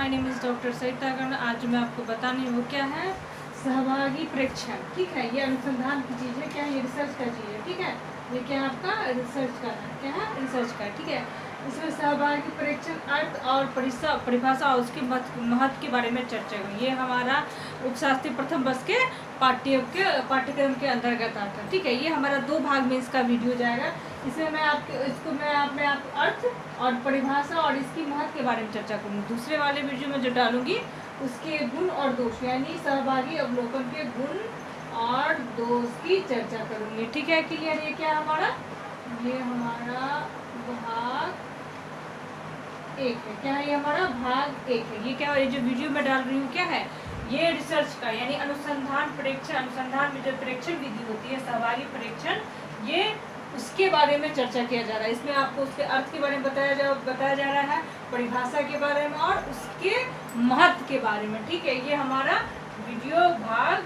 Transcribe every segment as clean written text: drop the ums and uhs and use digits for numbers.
My name is doctor सरिता गण। आज मैं आपको बताने वो क्या है, सहभागी प्रेक्षण। ठीक है, ये अनुसंधान की चीज़ है। क्या है, ये रिसर्च का चीज़ है। ठीक है, ये क्या आपका रिसर्च का है, क्या है रिसर्च का। ठीक है, इसमें सहभागी प्रेक्षण अर्थ और परिभाषा और उसके महत्व के बारे में चर्चा हुई। ये हमारा उपशास्त्री प्रथम वर्ष के पाठ्यक्रम के अंतर्गत आता है। ठीक है, ये हमारा 2 भाग में इसका वीडियो जाएगा। इसमें मैं आपको अर्थ और परिभाषा और इसकी महत्व के बारे में चर्चा करूँगी। दूसरे वाले वीडियो में जो डालूंगी उसके गुण और दोष, यानी सहभागी अवलोकन के गुण और दोष की चर्चा करूँगी। ठीक है, क्लियर। ये क्या हमारा, ये हमारा भाग 1 है। क्या है, ये हमारा भाग 1 है। ये क्या है, ये जो वीडियो में डाल रही हूँ क्या है, ये रिसर्च का यानी अनुसंधान प्रेक्षण, अनुसंधान में जो प्रेक्षण विधि होती है सहभागी प्रेक्षण, ये उसके बारे में चर्चा किया जा रहा है। इसमें आपको उसके अर्थ के बारे में बताया जा रहा है, परिभाषा के बारे में और उसके महत्व के बारे में। ठीक है, ये हमारा वीडियो भाग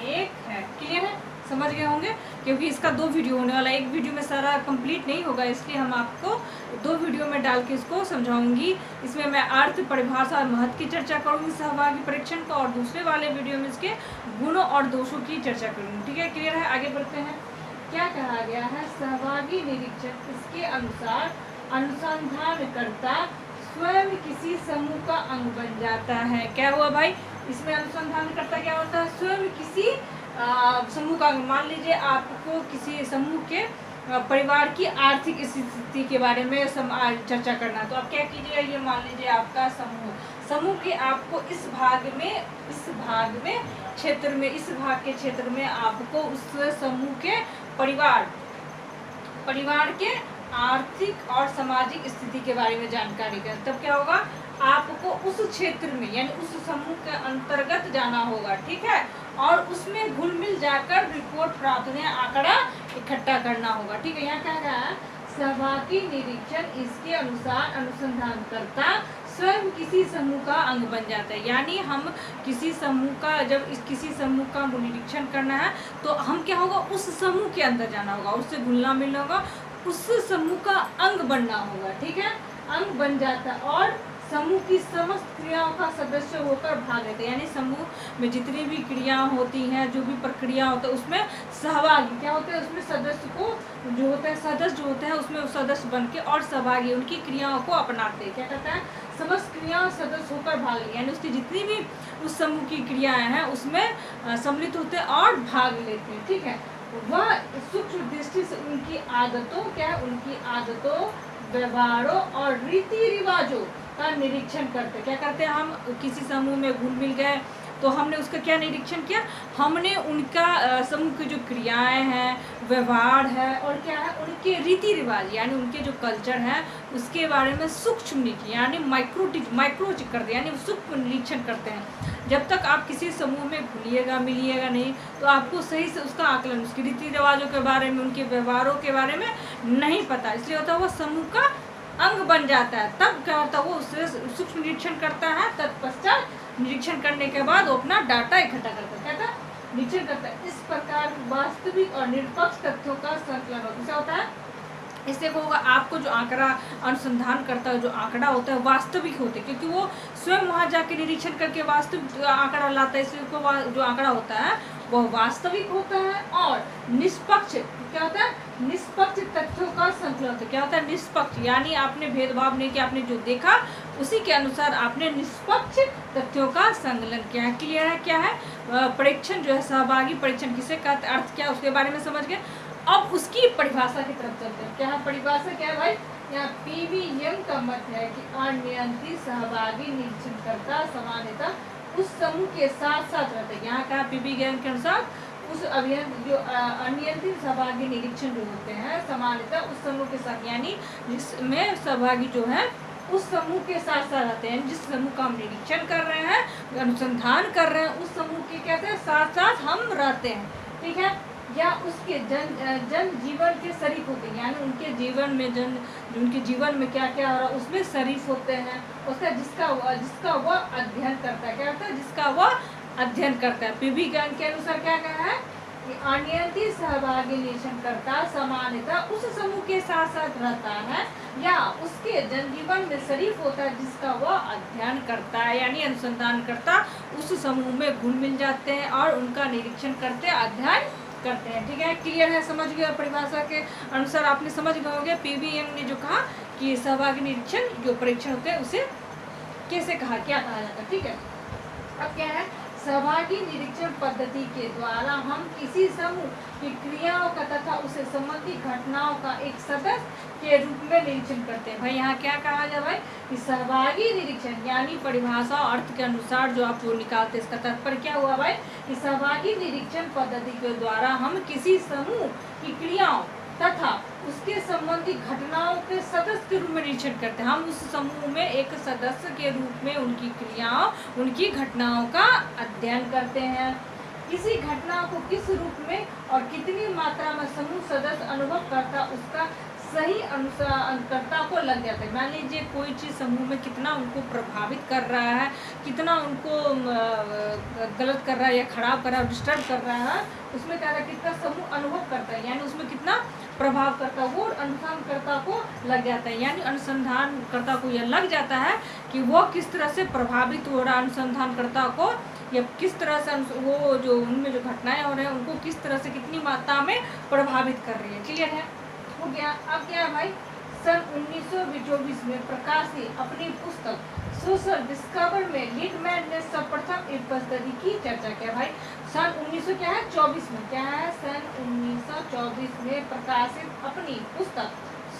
1 है। क्लियर है, समझ गए होंगे, क्योंकि इसका 2 वीडियो होने वाला है। एक वीडियो में सारा कंप्लीट नहीं होगा, इसलिए हम आपको 2 वीडियो में डाल के इसको समझाऊंगी। इसमें मैं अर्थ, परिभाषा और महत्व की चर्चा करूंगी सहभागी परीक्षण का, और दूसरे वाले वीडियो में इसके गुणों और दोषों की चर्चा करूंगी। ठीक है, क्लियर है। आगे बढ़ते हैं। क्या कहा गया है, सहभागी निरीक्षण। इसके अनुसार अनुसंधानकर्ता स्वयं किसी समूह का अंग बन जाता है। क्या हुआ भाई, इसमें अनुसंधानकर्ता क्या होता है, स्वयं किसी समूह का। मान लीजिए आपको किसी समूह के परिवार की आर्थिक स्थिति के बारे में चर्चा करना, तो आप क्या कीजिएगा, ये मान लीजिए आपका समूह के आपको इस भाग के क्षेत्र में आपको उस समूह के परिवार के आर्थिक और सामाजिक स्थिति के बारे में जानकारी कर, तब क्या होगा, आपको उस क्षेत्र में यानी उस समूह के अंतर्गत जाना होगा। ठीक है, और उसमें घुल मिल जाकर रिपोर्ट प्राप्त होने, आंकड़ा इकट्ठा करना होगा। ठीक है, यहाँ क्या है, सहभागी निरीक्षण। इसके अनुसार अनुसंधानकर्ता स्वयं किसी समूह का अंग बन जाता है। यानी हम किसी समूह का, जब किसी समूह का निरीक्षण करना है तो हम क्या होगा, उस समूह के अंदर जाना होगा, उससे घुलना मिलना होगा, उस समूह का अंग बनना होगा। ठीक है, अंग बन जाता है और समूह की समस्त क्रियाओं का सदस्य होकर भाग लेते हैं। यानी समूह में जितनी भी क्रियाएं होती हैं, जो भी प्रक्रिया होता है, उसमें सहभागी क्या होते हैं, उसमें सदस्य को जो होता है, सदस्य जो होते हैं उसमें सदस्य बन के और सहभागी उनकी क्रियाओं को अपनाते हैं। क्या कहता है, समस्त क्रियाओं सदस्य होकर भाग ले, यानी उसकी जितनी भी उस समूह की क्रियाएं हैं उसमें सम्मिलित होते हैं और भाग लेते हैं। ठीक है, वह सूक्ष्म दृष्टि से उनकी आदतों, क्या है, उनकी आदतों, व्यवहारों और रीति रिवाजों का निरीक्षण करते। क्या करते हैं, हम किसी समूह में घुल मिल गए तो हमने उसका क्या निरीक्षण किया, हमने उनका समूह की जो क्रियाएं हैं, व्यवहार है और क्या है, उनके रीति रिवाज यानी उनके जो कल्चर है उसके बारे में सूक्ष्म निरीक्षण यानी माइक्रो चेक करते हैं, यानी सूक्ष्म निरीक्षण करते हैं। जब तक आप किसी समूह में घुलिएगा मिलिएगा नहीं तो आपको सही से उसका आकलन, उसके रीति रिवाजों के बारे में, उनके व्यवहारों के बारे में नहीं पता, इसलिए होता है वो समूह का अंग बन जाता है। तब क्या होता है, वो उससे सूक्ष्म निरीक्षण करता है, तत्पश्चात निरीक्षण करने के बाद वो अपना डाटा इकट्ठा करता है, कहता है निरीक्षण करता है। इस प्रकार वास्तविक और निरपेक्ष तथ्यों का संकलन होता है। इससे क्या होगा, आपको जो आंकड़ा अनुसंधान करता है, जो आंकड़ा होता है वास्तविक होते हैं, क्योंकि वो स्वयं वहाँ जाके निरीक्षण करके वास्तविक आंकड़ा लाता है, इसलिए उसको जो आंकड़ा होता है वह वास्तविक होता है और निष्पक्ष। क्या होता है, निष्पक्ष तथ्यों का संकलन होता है। क्या होता है, निष्पक्ष यानी आपने भेदभाव नहीं किया, आपने जो देखा उसी के अनुसार आपने निष्पक्ष तथ्यों का संकलन किया। क्लियर है, क्या है परीक्षण जो है, सहभागी परीक्षण किसे कहते हैं, अर्थ क्या उसके बारे में समझ गए। अब उसकी परिभाषा की तरफ चलते हैं। क्या है परिभाषा, क्या है भाई, यहाँ पीवी यंग का मत है कि अनियंत्रित सहभागी निरीक्षणकर्ता सामान्यतः उस समूह के साथ साथ रहते हैं। यहाँ कहा पीवी यंग के अनुसार उस अभियान जो अनियंत्रित सहभागी निरीक्षण जो होते हैं सामान्यतः उस समूह के साथ, यानी जिसमें सहभागी जो है उस समूह के साथ साथ रहते हैं। जिस समूह का हम निरीक्षण कर रहे हैं, अनुसंधान कर रहे हैं, उस समूह के कहते हैं साथ साथ हम रहते हैं। ठीक है, या उसके जन जीवन के शरीक होते हैं, यानी उनके जीवन में उनके जीवन में क्या क्या हो रहा है उसमें शरीक होते हैं। उसका जिसका वह अध्ययन करता है। क्या होता है, जिसका वह अध्ययन करता है। पीवी ज्ञान के अनुसार क्या कहा है, अनियंत्रित सहभागी निरीक्षणकर्ता सामान्यतः उस समूह के साथ साथ रहता है या उसके जनजीवन में शरीक होता है जिसका वह अध्ययन करता है, यानी अनुसंधानकर्ता उस समूह में घुल मिल जाते हैं और उनका निरीक्षण करते अध्ययन करते हैं। ठीक है, क्लियर है, समझ गए? परिभाषा के अनुसार आपने समझ गए होंगे पीवीएम ने जो कहा कि सहभागी निरीक्षण जो परीक्षण होते हैं उसे कैसे कहा, क्या कहा जाता है। ठीक है, अब क्या है, सहभागी निरीक्षण पद्धति के द्वारा हम किसी समूह की क्रियाओं का तथा उसे संबंधित घटनाओं का एक सदस्य के रूप में निरीक्षण करते हैं। भाई यहाँ क्या कहा जाए भाई कि सहभागी निरीक्षण यानी परिभाषा अर्थ के अनुसार जो आप वो निकालते इसका तात्पर्य क्या हुआ भाई कि सहभागी निरीक्षण पद्धति के द्वारा हम किसी समूह की क्रियाओं तथा उसके संबंधी घटनाओं के सदस्य के रूप में निरीक्षण करते हैं। हम उस समूह में एक सदस्य के रूप में उनकी क्रियाओं, उनकी घटनाओं का अध्ययन करते हैं। किसी घटना को किस रूप में और कितनी मात्रा में समूह सदस्य अनुभव करता उसका सही अनुसारकर्ता को लग जाता है। मान लीजिए कोई चीज़ समूह में कितना उनको प्रभावित कर रहा है, कितना उनको गलत कर रहा है या खराब कर रहा है, डिस्टर्ब कर रहा है, उसमें क्या है कितना समूह अनुभव करता है, यानी उसमें कितना प्रभाव करता है, वो अनुसंधानकर्ता को लग जाता है। यानी अनुसंधानकर्ता को यह लग जाता है कि वो किस तरह से प्रभावित हो रहा है अनुसंधानकर्ता को, या किस तरह से वो जो उनमें जो घटनाएं हो रही हैं उनको किस तरह से कितनी मात्रा में प्रभावित कर रही है। क्लियर है, हो गया। अब क्या है भाई, सन 1924 में प्रकाशित अपनी पुस्तक सोशल डिस्कवर में लिटमैन ने सर्वप्रथम इस पद्धति की चर्चा किया। भाई सन 1924 में क्या है, सन 1924 में प्रकाशित अपनी पुस्तक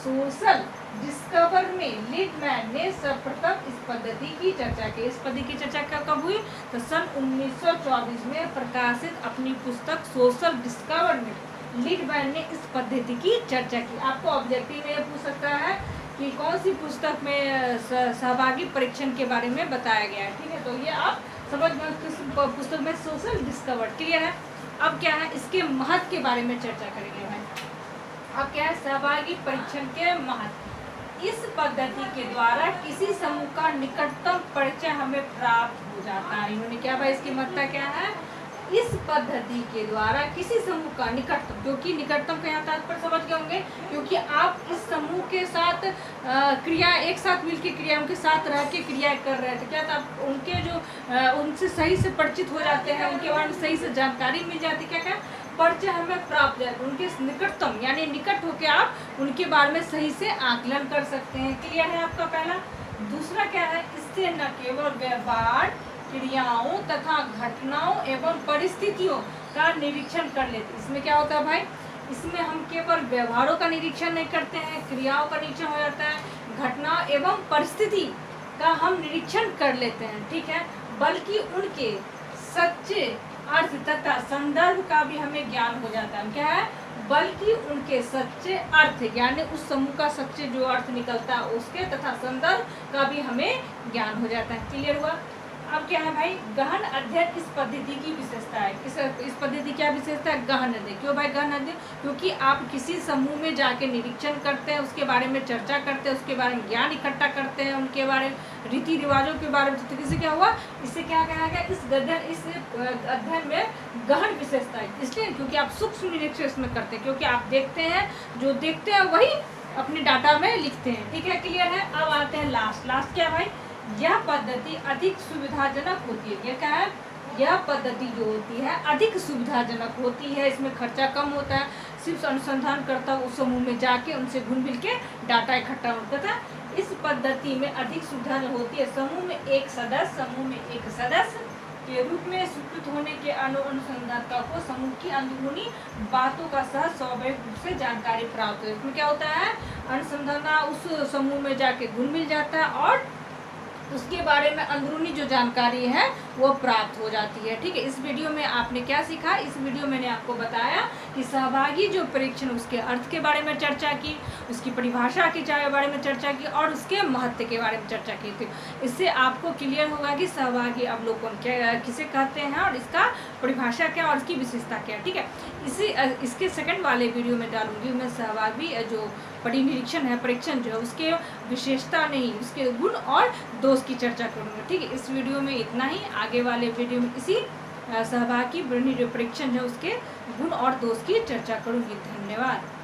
सोशल डिस्कवर में लिटमैन ने सर्वप्रथम इस पद्धति की चर्चा की। इस पद्धति की चर्चा कब हुई, तो सन 1924 में प्रकाशित अपनी पुस्तक सोशल डिस्कवर में लिटमैन ने इस पद्धति की चर्चा की। आपको ऑब्जेक्टिव में पूछ सकता है कि कौन सी पुस्तक में सहभागी परीक्षण के बारे में बताया गया है। ठीक है, तो ये आप समझ गए किस पुस्तक में, सोशल डिस्कवर। क्लियर है। अब क्या है, इसके महत्व के बारे में चर्चा करेंगे भाई। अब क्या है, सहभागी परीक्षण के महत्व। इस पद्धति के द्वारा किसी समूह का निकटतम परिचय हमें प्राप्त हो जाता है। इन्होंने क्या भाई, इसकी महत्ता क्या है, इस पद्धति के द्वारा किसी समूह का निकटतम, क्योंकि निकटतम का यहाँ तात्पर्य समझ गए होंगे, क्योंकि आप इस समूह के साथ क्रिया एक साथ मिलकर क्रिया उनके साथ रह के क्रियाएं कर रहे थे, क्या था उनके जो उनसे सही से परिचित हो जाते हैं, उनके बारे में सही से जानकारी मिल जाती, क्या क्या परिचय हमें प्राप्त हो जाता है, उनके निकटतम यानी निकट होकर आप उनके बारे में सही से आकलन कर सकते हैं। क्लियर है आपका पहला। दूसरा क्या है, इससे न केवल व्यवहार क्रियाओं तथा घटनाओं एवं परिस्थितियों का निरीक्षण कर लेते। इसमें क्या होता है भाई, इसमें हम केवल व्यवहारों का निरीक्षण नहीं करते हैं, क्रियाओं का निरीक्षण हो जाता है, घटना एवं परिस्थिति का हम निरीक्षण कर लेते हैं। ठीक है, बल्कि उनके सच्चे अर्थ तथा संदर्भ का भी हमें ज्ञान हो जाता है। क्या है, बल्कि उनके सच्चे अर्थ यानी उस समूह का सच्चे जो अर्थ निकलता है उसके तथा संदर्भ का भी हमें ज्ञान हो जाता है। क्लियर हुआ। अब क्या है भाई, गहन अध्ययन इस पद्धति की विशेषता है। इस पद्धति क्या विशेषता है, गहन अध्ययन। क्यों भाई गहन अध्ययन, क्योंकि आप किसी समूह में जाके निरीक्षण करते हैं, उसके बारे में चर्चा करते हैं, उसके बारे में ज्ञान इकट्ठा करते हैं, उनके बारे में रीति रिवाजों के बारे में। तो इससे क्या हुआ, इससे क्या कहा गया, इस अध्ययन में गहन विशेषता है। इसलिए क्योंकि आप सूक्ष्म निरीक्षण इसमें करते हैं, क्योंकि आप देखते हैं, जो देखते हैं वही अपने डाटा में लिखते हैं। ठीक है, क्लियर है। अब आते हैं लास्ट क्या भाई, यह पद्धति अधिक सुविधाजनक होती है। क्या है, यह पद्धति जो होती है अधिक सुविधाजनक होती है, इसमें खर्चा कम होता है, सिर्फ अनुसंधानकर्ता उस समूह में जाके उनसे घुल मिल के डाटा इकट्ठा होता था। इस पद्धति में अधिक सुविधा होती है, समूह में एक सदस्य के रूप में स्वीकृत होने के अनुसंधानकर्ता को समूह की अंदरूनी बातों का सहज स्वाभाविक रूप से जानकारी प्राप्त हो। इसमें क्या होता है, अनुसंधान उस समूह में जाके घुल मिल जाता है और उसके बारे में अंदरूनी जो जानकारी है वो प्राप्त हो जाती है। ठीक है, इस वीडियो में आपने क्या सीखा, इस वीडियो मैंने आपको बताया कि सहभागी जो परीक्षण उसके अर्थ के बारे में चर्चा की, उसकी परिभाषा के बारे में चर्चा की और उसके महत्व के बारे में चर्चा की थी। इससे आपको क्लियर होगा कि सहभागी अवलोकन क्या किसे कहते हैं और इसका परिभाषा क्या और इसकी विशेषता क्या। ठीक है, इसके सेकंड वाले वीडियो में डालूंगी मैं सहभागी जो परिनिरीक्षण है, परीक्षण जो है उसके विशेषता नहीं, उसके गुण और दोष की चर्चा करूंगा। ठीक है, इस वीडियो में इतना ही। आगे वाले वीडियो में इसी सहभागी निरपेक्षण है उसके गुण और दोष की चर्चा करूंगी। धन्यवाद।